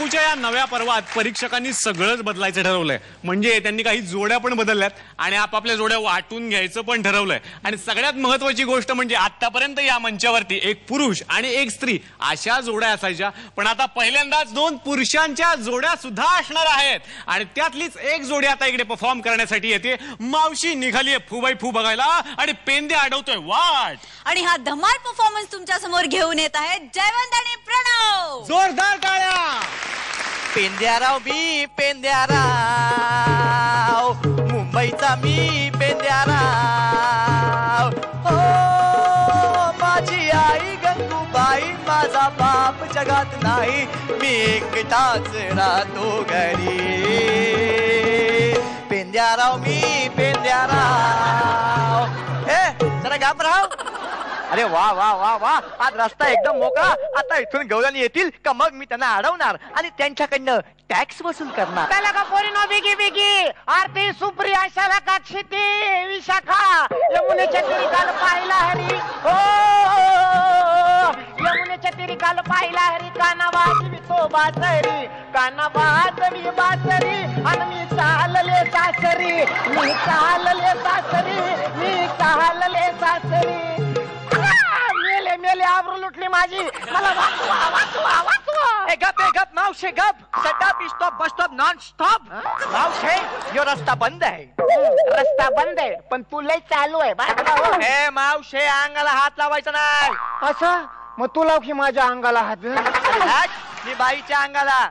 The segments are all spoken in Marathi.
फूच्या या नव्या पर्वात परीक्षकांनी सगळंच बदलायचं ठरवलंय. म्हणजे त्यांनी काही जोड्या पण बदलल्यात आणि आपापल्या जोड्या वाटून घ्यायचं पण ठरवलंय. आणि सगळ्यात महत्वाची गोष्ट म्हणजे आतापर्यंत या मंचावरती एक पुरुष आणि एक स्त्री अशा जोड्या असायच्या, पण आता पहिल्यांदाच 2 पुरुषांच्या जोड्या सुद्धा असणार आहेत. आणि त्यातलीच एक जोडी आता इकडे परफॉर्म करण्यासाठी येते. मावशी निघालीये फूबाई फू बघायला आणि पेंदे अडवतोय वाट. आणि हा धमाल परफॉर्मन्स तुमच्या समोर घेऊन येत आहेत जयवंत आणि प्रणव. जोरदार टाळ्या. पेंद्याराव मी पेंद्याराव, मुंबईचा मी पेंद्याराव. हो माझी आई गंगूबाई, माझा बाप जगात नाही, मी एकटाच राहतो घरी. पेंद्याराव मी पेंद्याराव. जरा घाबराव. अरे वा वा वा वा, आज रस्ता एकदम मोकळा. आता इथून गवळणी येतील का मग मी त्यांना अडवणार आणि त्यांच्याकडनं टॅक्स वसूल करणार. त्याला का पोरीनो बिगी बिगी, आरती सुप्रिया शाला क्षिती विशाखा, यमुनेच्या तिरी काल पाहिला हरी. हो यमुनेच्या तिरी काल पाहिला हरी, काना वाजवी तो बासरी, काना वाजवी बासरी. आणि मी चालले सासरी, मी चालले सासरी, मी चालले सासरी. मेले मेले आबरू लुटली माझी, मला वाचवा वाचवा वाचवा. गप मावशे गप. Stop stop bus stop non stop. मावशे यो रस्ता बंद आहे. रस्ता बंद आहे पण तू लय चालू आहे. ए मावशे अंगाला हात लावायचा नाही. असं मग तू लाव की माझ्या अंगाला हात. मी बाईच्या अंगाला,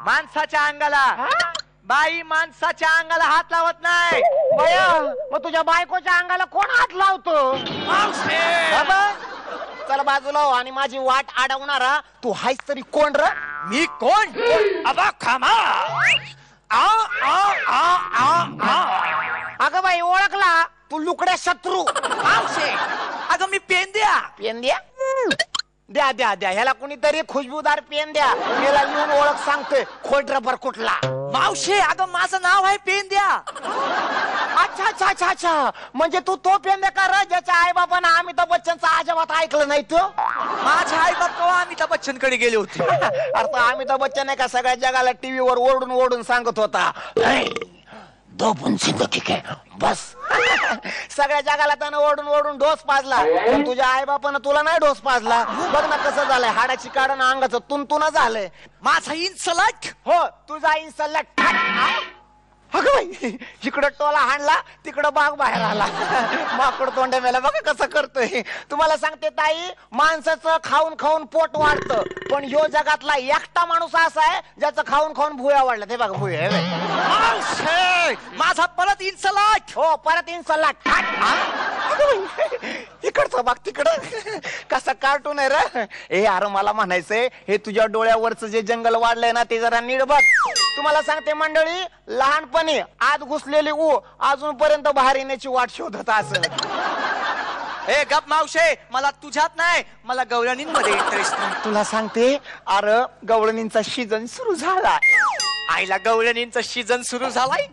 माणसाच्या अंगाला. बाई माणसाच्या अंगाला हात लावत नाही. बया मग तुझ्या बायकोच्या अंगाला कोण हात लावतो? चल बाजूला हो आणि माझी वाट अडवणारा तू हायस तरी कोण र? मी कोण? अबा खमा. अगं बाई ओळखला तू लुकड्या शत्रू. मावशे अगं मी पेंद्या. पेन द्या द्या द्या ह्याला कुणीतरी खुशबूदार पेन द्या. याला लिहून ओळख सांगतोय खोडरबर कुठला. मावशे अगं माझं नाव आहे पेंद्या. अच्छा अच्छा अच्छा अच्छा, म्हणजे तू तो पेंद्या का र ज्याच्या आई बाबांना अमिताभ बच्चनचा अजिबात ऐकलं नाही तो? माझ्या आई बाप केव्हा अमिताभ बच्चन कडे गेले होते. अरे तो अमिताभ बच्चन आहे का सगळ्या जगाला टीव्हीवर ओरडून ओरडून सांगत होता, 2 जिंदगी के बस. सगळ्या जगाला त्यानं ओढून ओढून डोस पाजला. पण तुझ्या आई बापानं तुला नाही डोस पाजला. बघ ना कसं झालंय, हाडाची काढणं अंगाचं तुन झालंय. माझा इन्सलट. हो तुझा इन्सलट. अगं बाई इकडं टोला हाणला तिकडं बाग बाहेर आला. माकड तोंड्या मेला बघा कसं करतोय. तुम्हाला सांगते ताई, माणसाचं खाऊन खाऊन पोट वाढतं, पण ह्यो जगातला एकटा माणूस असा आहे ज्याचं खाऊन खाऊन भुया वाढला. ते बघा भुया. माझा परत इन्सलट. हो परत इन्सलट. इकडचं बघ तिकडं कसं कार्टून आहे रे. ए अरे मला म्हणायचंय, हे तुझ्या डोळ्यावरचं जे जंगल वाढलंय ना ते जरा नीट बघ. तुम्हाला सांगते मंडळी, लहानपणी आत घुसलेली अजूनपर्यंत बाहेर येण्याची वाट शोधत असं. ए गप मावशे, मला तुझ्यात नाही, मला गवळणींमध्ये इंटरेस्ट नाही. तुला सांगते अरे गवळणींचा सीझन सुरू झाला. आईला गवळणींचा सीझन सुरू झालाय.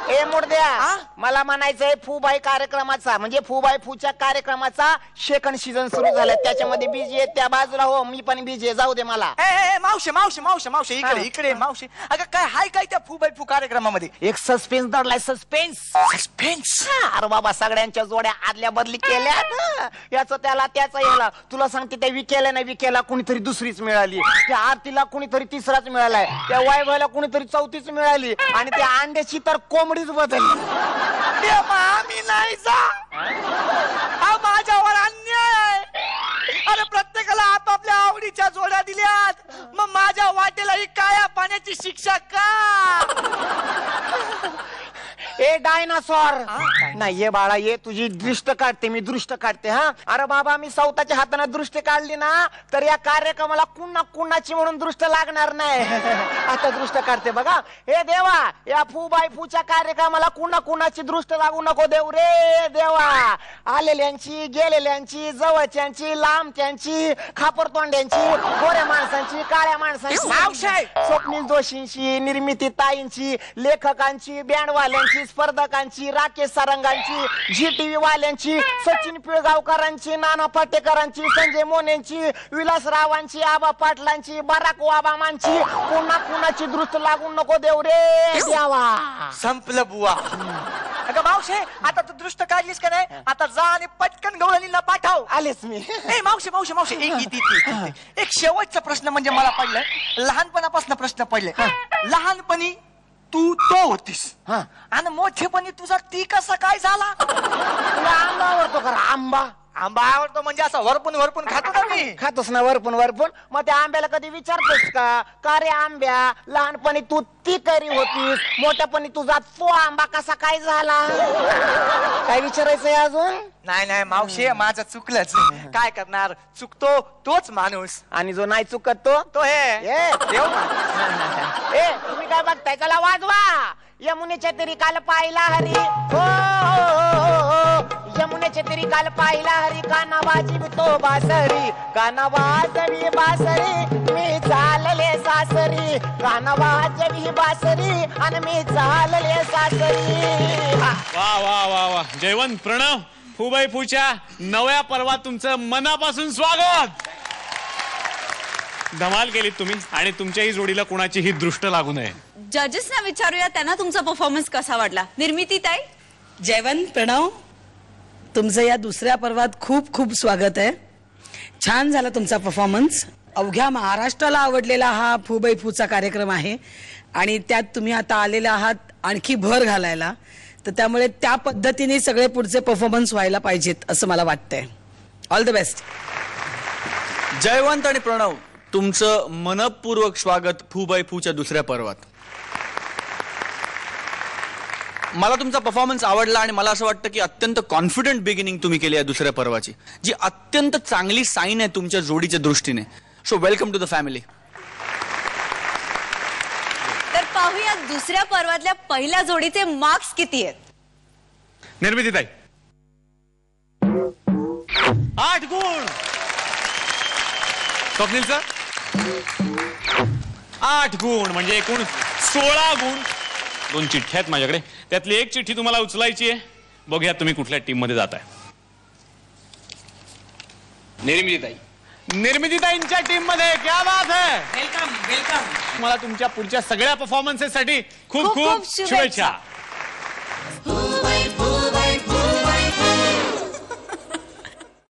ए मुर्द्या, मला म्हणायचंय फूबाई कार्यक्रमाचा म्हणजे फूबाई फूच्या कार्यक्रमाचा 2nd सीझन सुरू झालाय. त्याच्यामध्ये बिजी आहे त्या बाजूला. हो मी पण बिजी आहे, जाऊ दे मला. मावशे मावशे मावशे मावशे इकडे इकडे मावशे. अगं काय हाय काय त्या फूबाई फू कार्यक्रमामध्ये? एक सस्पेन्स दडलाय. सस्पेन्स. सस्पेन्स. अरे बाबा सगळ्यांच्या जोड्या आदल्या बदली केल्या, याचं त्याला त्याचा याला. तुला सांगते त्या विकेला नाही विकेला कुणीतरी दुसरीच मिळाली, त्या आरतीला कुणीतरी तिसराच मिळालाय, त्या वायभाला कुणीतरी 4थीच मिळाली आणि त्या अंड्याची तर कोंबडीच बदलली. मी नाही जा. माझ्यावर अन्याय. अरे प्रत्येकाला आपापल्या आवडीच्या जोड्या दिल्यात, मग माझ्या वाटेला ही काया पाण्याची शिक्षा का? ए डायनासॉर नाही ये बाळा, ये तुझी दृष्ट काढते मी, दृष्ट काढते. हा अरे बाबा मी स्वतःच्या हाताने दृष्ट काढली ना तर या कार्यक्रमाला कुणाची म्हणून दृष्ट लागणार नाही. आता दृष्ट काढते बघा. हे देवा, या फूबाई फूच्या कार्यक्रमाला कुणाची दृष्ट लागू नको देऊ रे देवा. आलेल्यांची, गेलेल्यांची, जवळच्यांची, लांबच्यांची, खापरतोंड्यांची, गोऱ्या माणसांची, काळ्या माणसांची, स्वप्नील जोशींची, निर्मिती ताईंची, लेखकांची, बँडवाल्यांची, स्पर्धकांची, सारंगांची, राकेश सारंगांची, झी टीव्ही वाल्यांची, सचिन पिळगावकरांची, नाना पाटेकरांची, संजय मोनेंची, विलासरावांची, आबा पाटलांची, बराक ओबामांची, पुन्हा कुणाची दृष्ट लागून नको देव रे द्यावा. संपलं बुवा. अगं मावशे, आता तू दृष्ट काढलीस का नाही? आता जा आणि पटकन गवळणीला पाठव. आलेच मी. ए मावशे मावशे मावशे, एक शेवटचा प्रश्न म्हणजे मला पडलाय, लहानपणापासून प्रश्न पडले. लहानपणी तू तो होतीस आणि मोठेपणी तुझा ती कसा काय झाला? तुला आंबा आवडतो का रे? आंबा आंबा आवडतो म्हणजे असं वरपून वरपून खातो ना मी. खातोस ना वरपून वरपून. मग त्या आंब्याला कधी विचारतोस का रे आंब्या, लहानपणी तू ती करी होतीस, मोठ्यापणी तुझा तो आंबा कसा काय झाला? काय विचारायचंय अजून? नाही नाही मावशे, माझं चुकलंच. काय करणार, चुकतो तोच माणूस, आणि जो नाही चुकत तो हे देव ए तुम्ही काय बघताय? चला वाजवा. यमुनेच्या तरी काल पाहिला हरी, हो यमुनेच्या तरी काल पाहिला हरी, काना वाजी तो बासरी, काना वाजवी बासरी, मी चालले सासरी, काना वाजवी बासरी आणि मी चालले सासरी. वा वा वा वा. जयवंत, प्रणव, फुबाई फूच्या नव्या पर्वात तुमचं मनापासून स्वागत. धमाल केलीत तुम्ही आणि तुमच्याही जोडीला कुणाचीही दृष्ट लागू नये. जजेसना विचारूया त्यांना तुमचा परफॉर्मन्स कसा वाटला. निर्मिती ताई. जयवंत, प्रणव, तुमचं या दुसऱ्या पर्वात खूप खूप स्वागत आहे. छान झाला तुमचा परफॉर्मन्स. अवघ्या महाराष्ट्राला आवडलेला हा फुबाई फूचा कार्यक्रम आहे आणि त्यात तुम्ही आता आलेले आहात आणखी भर घालायला. तर त्यामुळे त्या पद्धतीने सगळे पुढचे परफॉर्मन्स व्हायला पाहिजेत असं मला वाटतंय. All the best. जयवंत आणि प्रणव, तुमचं मनपूर्वक स्वागत फुबाई फूच्या दुसऱ्या पर्वात. मला तुमचा परफॉर्मन्स आवडला आणि मला असं वाटतं की अत्यंत कॉन्फिडंट बिगिनिंग तुम्ही केली आहे दुसऱ्या पर्वाची, जी अत्यंत चांगली साईन आहे तुमच्या जोडीच्या दृष्टीने. So welcome to the family. तर पाहूया दुसऱ्या पर्वातल्या पहिल्या जोडीचे मार्क्स किती आहेत. निर्मिती ताई. 8 गुण. स्वप्नील सर. 8 गुण म्हणजे एकूण 16 गुण. 2 चिठ्ठ्या आहेत माझ्याकडे, त्यातली एक चिठ्ठी तुम्हाला उचलायची आहे. बघूया तुम्ही कुठल्या टीम मध्ये जाताय. निर्मितीताईंच्या टीम मध्ये. क्या बात है. Welcome welcome. मला तुमच्या पुढच्या सगळ्या परफॉर्मन्सेस साठी खूप खूप खूप शुभेच्छा. शुभेच्छा.